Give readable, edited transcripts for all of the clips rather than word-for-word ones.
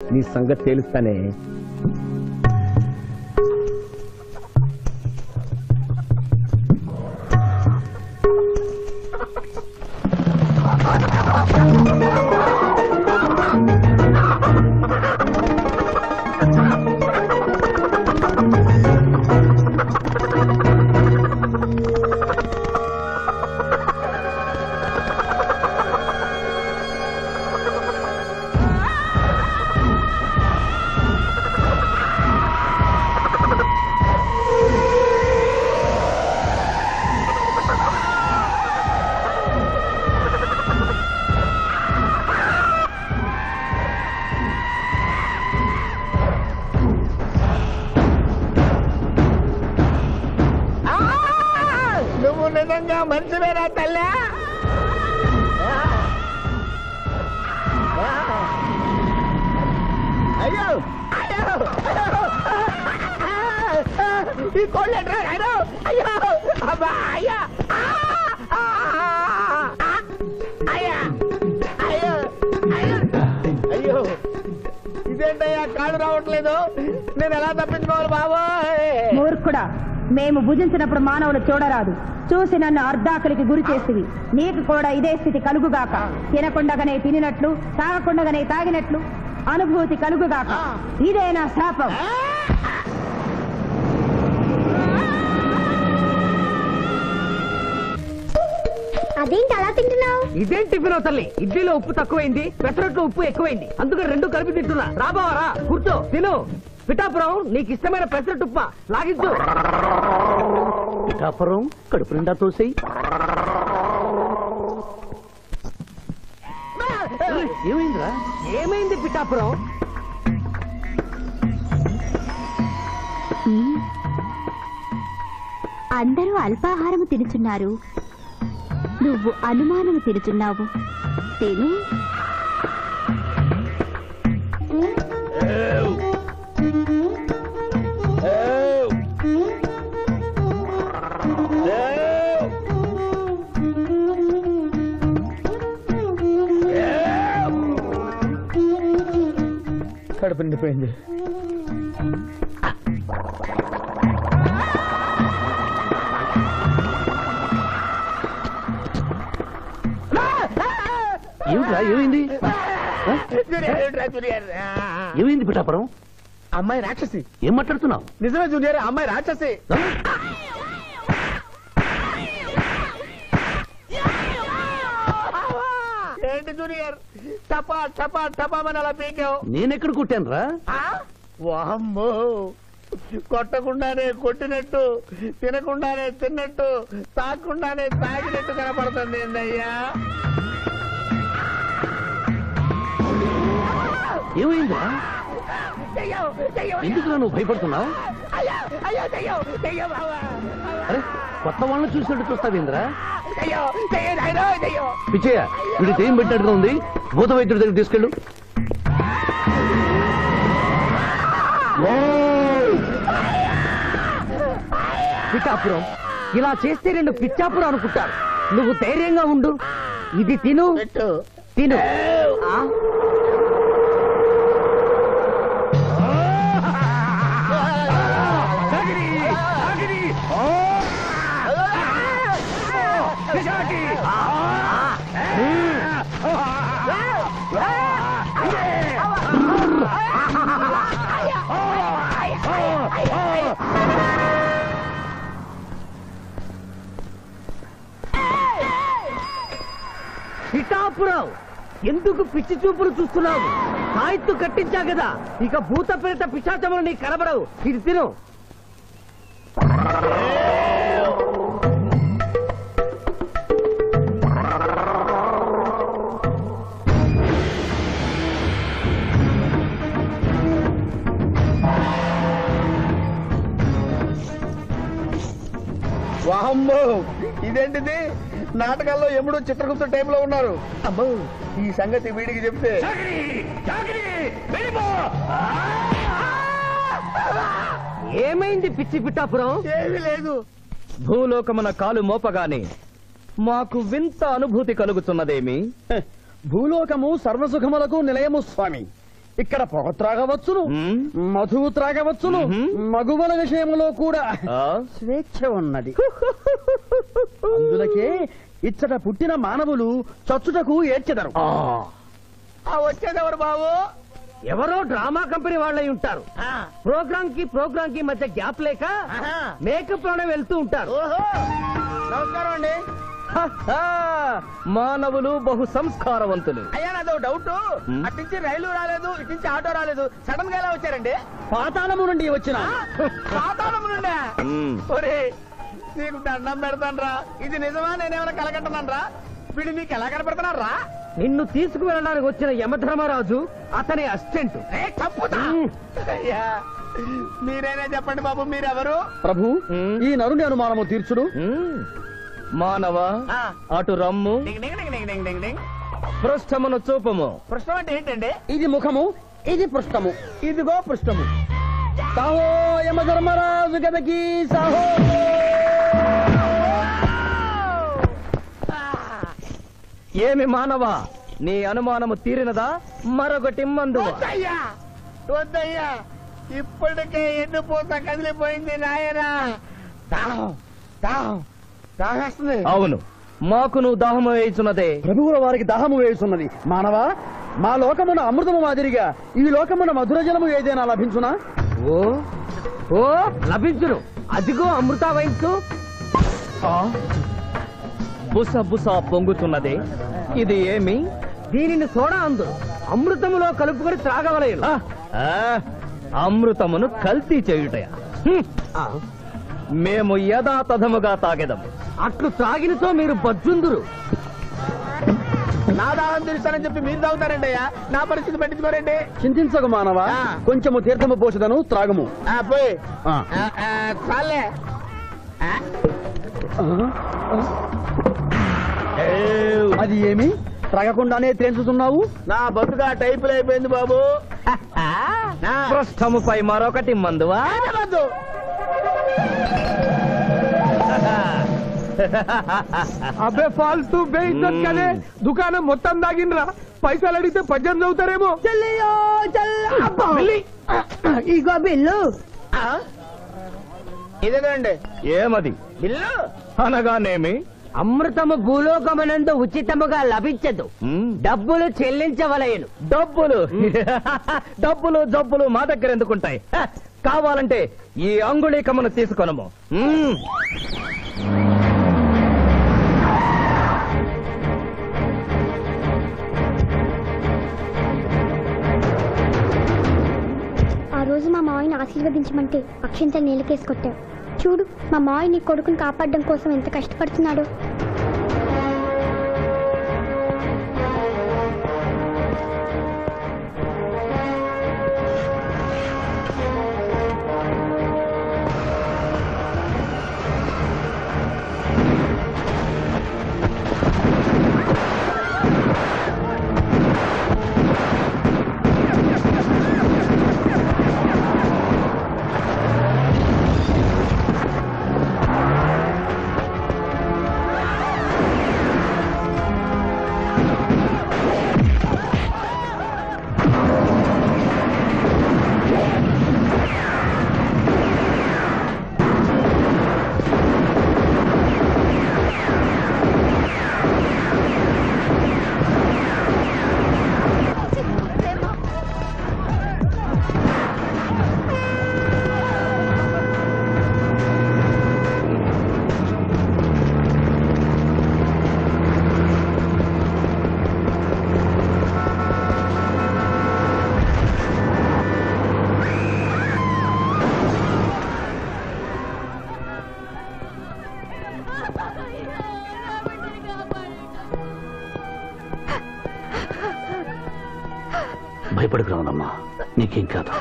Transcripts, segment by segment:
నీ సంగతి తేలుస్తానే. మంచివేనా తల్లి? అయ్యో అయ్యో ఈ కోళ్ళు ఎట్రా? అయ్యో అయ్యో అబ్బా అయ్యా అయ్యా అయ్యో అయ్యో ఇదేంటయ్యా కాళ్ళు రావట్లేదు, నేను ఎలా తప్పించుకోవాలి బాబోయ్? మూర్ఖుడా, మేము భుజించినప్పుడు మానవులు చూడరాదు, చూసి నన్ను అర్ధాకలికి గురి చేసివి. నీకు కూడా ఇదే స్థితి కలుగుగాక. తినకుండగానే తినినట్లు, తాగకుండగానే తాగినట్లు అనుభూతి కలుగుగాక. ఇదే నా శాపం. అదేంటి అలా తింటున్నావు? ఇదేం టిఫిన్ తల్లి? ఇడ్లీలో ఉప్పు తక్కువైంది, పెసరట్లో ఉప్పు ఎక్కువైంది, అందుకని రెండు కలిపి తింటున్నా. రాబావరా, కూర్చో తిను. పిఠాపురం, నీకు ఇష్టమైన పెసరట్టు ఉప్మా లాగించు. పిఠాపురం కడుపు నిండా తోసేయి. ఏమైందిరా? ఏమైంది పిఠాపురం? అందరూ అల్పాహారము తినుచున్నారు, నువ్వు అనుమానము తినుచున్నావు. తిను. కడుపు నిండిపోయింది. ఏమిట్రా, ఏమైంది? ఏమైంది పిఠాపురం? అమ్మాయి రాక్షసి. ఏం మాట్లాడుతున్నావు? నిజమే జూనియర్, అమ్మాయి రాక్షసి. ఏంటి జూనియర్, టపా టపా టపామని అలా పీకావు? నేనెక్కడ కొట్టాను రా? వామ్మో, కొట్టకుండానే కొట్టినట్టు, తినకుండానే తిన్నట్టు, తాగకుండానే తాగినట్టు కనపడుతుంది ఏందయ్యా? ఏమైందా? ఎందుకు నువ్వు భయపడుతున్నావు? అరే, కొత్త వాళ్ళని చూసినట్టు చూస్తావేంద్రా? పిచ్చయ్య, వీడి దెయ్యం పెట్టినట్టుగా ఉంది, భూత వైద్యుడి దగ్గర తీసుకెళ్ళు. పిఠాపురం, ఇలా చేస్తే రెండు పిచ్చాపురం అనుకుంటారు. నువ్వు ధైర్యంగా ఉండు, ఇది తిను తిను. పిఠాపురం, ఎందుకు పిచ్చి చూపులు చూస్తున్నావు? సాయిత్తు కట్టించా కదా, ఇక భూత ప్రేత పిశాచములు నీకు కనబడవు. ఇది తిను. వామ్మో, ఇదేంటిది? నాటకాల్లో ఎముడు చిత్రగుప్త టైంలో ఉన్నారు. అమ్మో, ఈ సంగతి వీడికి చెప్తే. ఏమైంది పిచ్చి పిఠాపురం? ఏమీ లేదు. భూలోకమున కాలు మోపగానే మాకు వింత అనుభూతి కలుగుతున్నదేమి? భూలోకము సర్వసుఖములకు నిలయము స్వామి. ఇక్కడ పొగ త్రాగవచ్చును, మ్మ్. మధువు త్రాగవచ్చును, మ్మ్. మగువల విషయంలో కూడా ఆ? స్వేచ్ఛ ఉన్నది. అందులకే ఇచ్చట పుట్టిన మానవులు చచ్చుటకు ఏడ్చెదరు. వచ్చేదెవరు బాబు? ఎవరో డ్రామా కంపెనీ వాళ్ళై ఉంటారు. ప్రోగ్రామ్ కి మధ్య గ్యాప్ లేక మేకప్ లోనే వెళ్తూ ఉంటారు. నమస్కారం అండి. మానవులు బహు సంస్కారవంతులు. అయ్యా నాదో డౌట్, అట్నుంచి రైలు రాలేదు, ఇట్నుంచి ఆటో రాలేదు, సడన్ గా ఎలా వచ్చారండి? పాతాళము నుండి వచ్చిన. పాతాళము నుండి? ఒరే నీకు దండం పెడతానరా, ఇది నిజమా నేనేమైనా కలగంటున్నానరా? వీడు నీకు ఎలా కనపడుతున్నారా? నిన్ను తీసుకువెళ్ళడానికి వచ్చిన యమధర్మరాజు అతని అసిస్టెంట్. అయ్యా మీరైనా చెప్పండి బాబు, మీరెవరు? ప్రభు, ఈ నరుని అనుమానము తీర్చుడు. మానవ అటు రమ్ము, పృష్ఠమును చూపము. పృష్ఠం అంటే ఏంటండి? ఇది ముఖము, ఇది పృష్ఠము, ఇదిగో పృష్ఠము. సాహో యమధర్మరాజు గదకి సాహో. ఏమి మానవ, నీ అనుమానము తీరినదా? మరొకటి మందు. వద్దయ్యా, వద్దయ్యా, ఇప్పటికే ఎన్ను పూత కదిలిపోయింది నాయనా. దాహం దాహం దాహేస్తుంది. అవును, మాకు నువ్వు దాహము వేయుచున్నదే. ప్రభువుల వారికి దాహము వేయుచున్నది. మానవా, మా లోకమున అమృతము మాదిరిగా ఈ లోకమున మధుర జలము ఏదైనా లభించునా? ఓ ఓ లభించును. అదిగో అమృత వయస్సు. బుస బుస పొంగుతున్నదే, ఇది ఏమి? దీనిని సోడా అందు అమృతములో కలుపుకొని త్రాగవలేను. అమృతమును కల్తీ చేయుటయా? మేము యథాతథముగా తాగెదము. అట్లు త్రాగినతో మీరు బజ్జుందురు. నా దాహం తీరుస్తానని చెప్పి మీరు తాగుతారండి అయ్యా, నా పరిస్థితి పట్టించుకోరండి. చింతించకు మానవా, కొంచెము తీర్థము పోషదను, త్రాగము. పోయి చాలే. అది ఏమి త్రాగకుండానే తేల్చుతున్నావు? నా బతుగా టైపులు అయిపోయింది బాబు. పృష్ఠముపై మరొకటి మందువా? అబ్బే ఫాల్తూ బేయిజ్జత్ కదే, దుకాణం మొత్తం దాగినరా. పైసలు అడిగితే పద్యం చదువుతారేమో. ఇగో బిల్లు. ఇదేనండి ఏమది? బిల్లు అనగానేమి? అమృతము భూలోకమనందు ఉచితముగా లభించదు, డబ్బులు చెల్లించవలయను. డబ్బులు డబ్బులు జబ్బులు మా దగ్గర ఎందుకుంటాయి? కావాలంటే ఈ అంగుళీకమును తీసుకొనము. ఆ రోజు మా మావయ్యని ఆశీర్వదించమంటే అక్షింతలు నీళ్ళకేసి కొట్టావు. చూడు, మా మావయ్య నీ కొడుకుని కాపాడడం కోసం ఎంత కష్టపడుతున్నాడు. భయపడకు రావణమ్మా, నీకేం కాదు.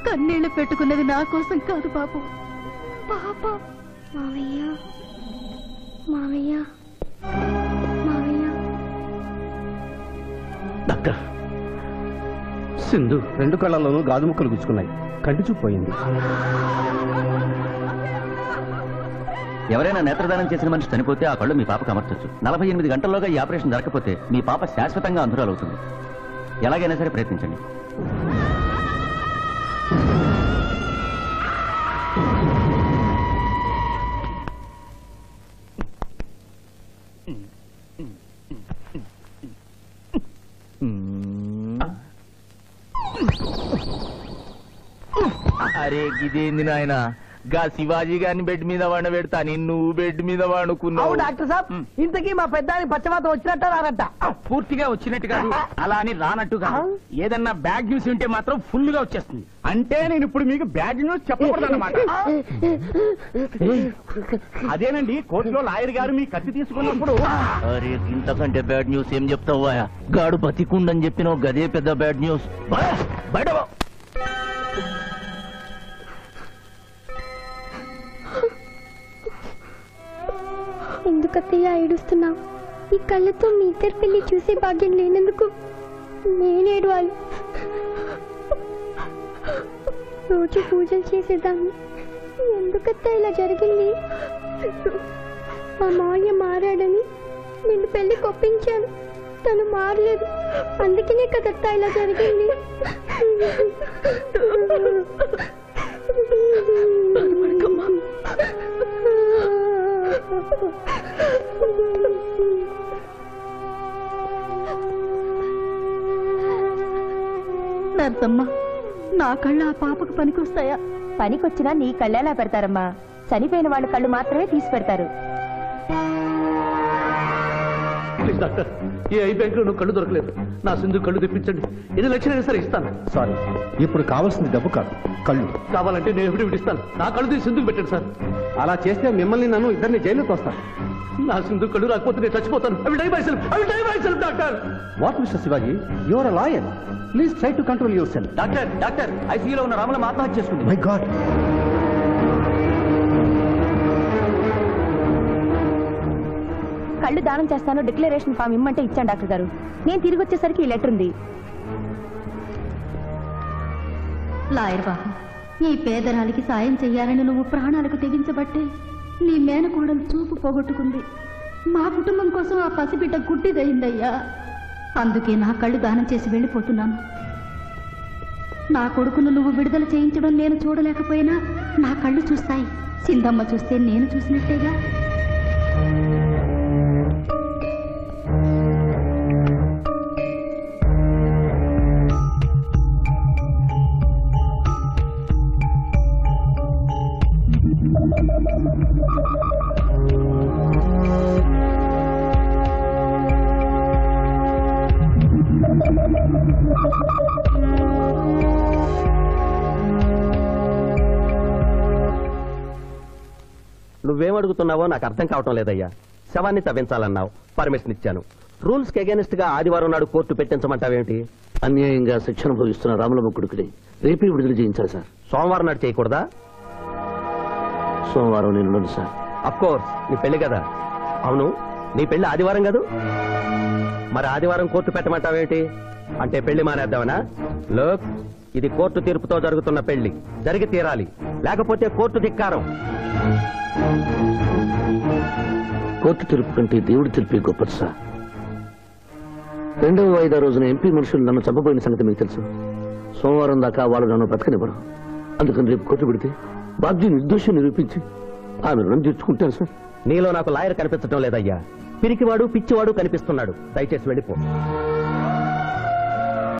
కన్నీళ్లు పెట్టుకున్నది నా కోసం కాదు బాబు. పాప మావయ్య మావయ్య మావయ్య. డాక్టర్, సింధు 2 కళ్ళల్లోనూ గాజు ముక్కలు గుచ్చుకున్నాయి, కంటి చూపు పోయింది. ఎవరైనా నేత్రదానం చేసిన మనిషి చనిపోతే ఆ కళ్ళు మీ పాపకు అమర్చొచ్చు. 48 గంటల్లోగా ఈ ఆపరేషన్ జరగకపోతే మీ పాప శాశ్వతంగా అంధురాలవుతుంది. ఎలాగైనా సరే ప్రయత్నించండి. అరే గిదేంది నాయన గా శివాజీ గారిని బెడ్ మీద వండబెడతా నువ్వు బెడ్ మీద వండుకున్నావు. డాక్టర్ సాబ్ ఇంతకీ మా పెద్దానికి పచ్చవాతం వచ్చినట్ట రానట్ట? పూర్తిగా వచ్చినట్టు కాదు, అలా అని రానట్టు కాదు. ఏదన్నా బ్యాడ్ న్యూస్ ఉంటే మాత్రం ఫుల్ గా వచ్చేస్తుంది. అంటే నేను ఇప్పుడు మీకు బ్యాడ్ న్యూస్ చెప్పకూడదన్నమాట. అదేనండి, కోర్టులో లాయర్ గారు మీ కత్తి తీసుకున్నప్పుడు. అరే ఇంతకంటే బ్యాడ్ న్యూస్ ఏం చెప్తావా? గాడు బతికుండని చెప్పినావు, గదే పెద్ద బ్యాడ్ న్యూస్. బయట ఎందుకత్తయ్య ఏడుస్తున్నావు? ఈ కళ్ళతో మీ ఇద్దరు పెళ్లి చూసే భాగ్యం లేనందుకు నేనేడవాలి. రోజు పూజలు చేసేదాన్ని, ఎందుకత్తయ్య ఇలా జరిగింది? మా మావయ్య మారాడని నిన్ను పెళ్లి కొప్పించాను, తను మారలేదు, అందుకనే కదత్తా ఇలా జరిగింది. నర్సమ్మ, నా కళ్ళు ఆ పాపకు పనికొస్తాయా? పనికొచ్చినా నీ కళ్ళెలా పెడతారమ్మా? చనిపోయిన వాళ్ళ కళ్ళు మాత్రమే తీసి పెడతారు. ప్లీజ్ డాక్టర్, ఈ ఐ బ్యాంక్ లో కళ్ళు దొరకలేదు. నా సింధు కళ్ళు తెప్పించండి. 8 లక్షలైనా సరే ఇస్తాను. సారీ, ఇప్పుడు కావాల్సింది డబ్బు కాదు, కళ్ళు. కావాలంటే నేను ఎప్పుడు ఇస్తాను. నా కళ్ళు తీసి సింధుకు పెట్టండి సార్. అలా చేస్తే మిమ్మల్ని నన్ను ఇద్దరిని జైలుకి వస్తాను. నా సింధు కళ్ళు రాకపోతే నేను చచ్చిపోతాను. I will die myself, doctor. What mister Shivaji, you are a lawyer, please try to control yourself. Doctor ఐసీయూలో ఉన్న రామలమ్మ ఆత్మహత్య చేసుకుంది. My God. కళ్ళు దానం చేస్తాను డిక్లరేషన్ ఫామ్ ఇమ్మంటే ఇచ్చాను డాక్టర్ గారు. నేను తిరిగి వచ్చేసరికి ఈ లెటర్ ఉంది. లాయర్ బాబు, ఈ పేదరాలికి సాయం చెయ్యాలని నువ్వు ప్రాణాలకు తెగించబట్టే నీ మేనకోడలు చూపు పోగొట్టుకుంది. మా కుటుంబం కోసం ఆ పసిబిడ్డ గుడ్డిదయిందయ్యా. అందుకే నా కళ్ళు దానం చేసి వెళ్ళిపోతున్నాను. నా కొడుకును నువ్వు విడుదల చేయించడం నేను చూడలేకపోయినా నా కళ్ళు చూస్తాయి. సింధమ్మ చూస్తే నేను చూసినట్టేగా. నువ్వేం అడుగుతున్నావో నాకు అర్థం కావటం లేదయ్యా. శవాన్ని తవ్వించాలన్నావు, పర్మిషన్ ఇచ్చాను. రూల్స్ కి అగేనిస్ట్ గా ఆదివారం నాడు కోర్టు పెట్టించమంటావేంటి? అన్యాయంగా శిక్షణ భవిస్తున్న రాములమ్మ కొడుకుని రేపే విడుదల చేయించాలి సార్. సోమవారం నాడు చేయకూడదా? సోమవారం నేను సార్. అఫ్ కోర్స్, నీ పెళ్లి కదా. అవును, నీ పెళ్లి ఆదివారం కాదు? మరి ఆదివారం కోర్టు పెట్టమంటావేంటి? అంటే పెళ్లి మానేద్దామనా? లోక్, ఇది కోర్టు తీర్పుతో జరుగుతున్న పెళ్లి, జరిగి తీరాలి, లేకపోతే కోర్టు ధిక్కారం. కోర్టు తీర్పు కంటే దేవుడి తీర్పే గొప్పది సార్. 2వ వాయిదా రోజున ఎంపీ మనుషులు నన్ను చంపబోయిన సంగతి మీకు తెలుసు. సోమవారం దాకా వాళ్ళు నన్ను బ్రతకనివ్వరు. అందుకని రేపు కోర్టు పెడితే బాబ్జీ నిర్దోషం నిరూపించి ఆమె రుణం తీర్చుకుంటాను సార్. నీలో నాకు లాయర్ కనిపించడం లేదయ్యా. పిరికివాడు పిచ్చివాడు కనిపిస్తున్నాడు. దయచేసి వెళ్ళిపో.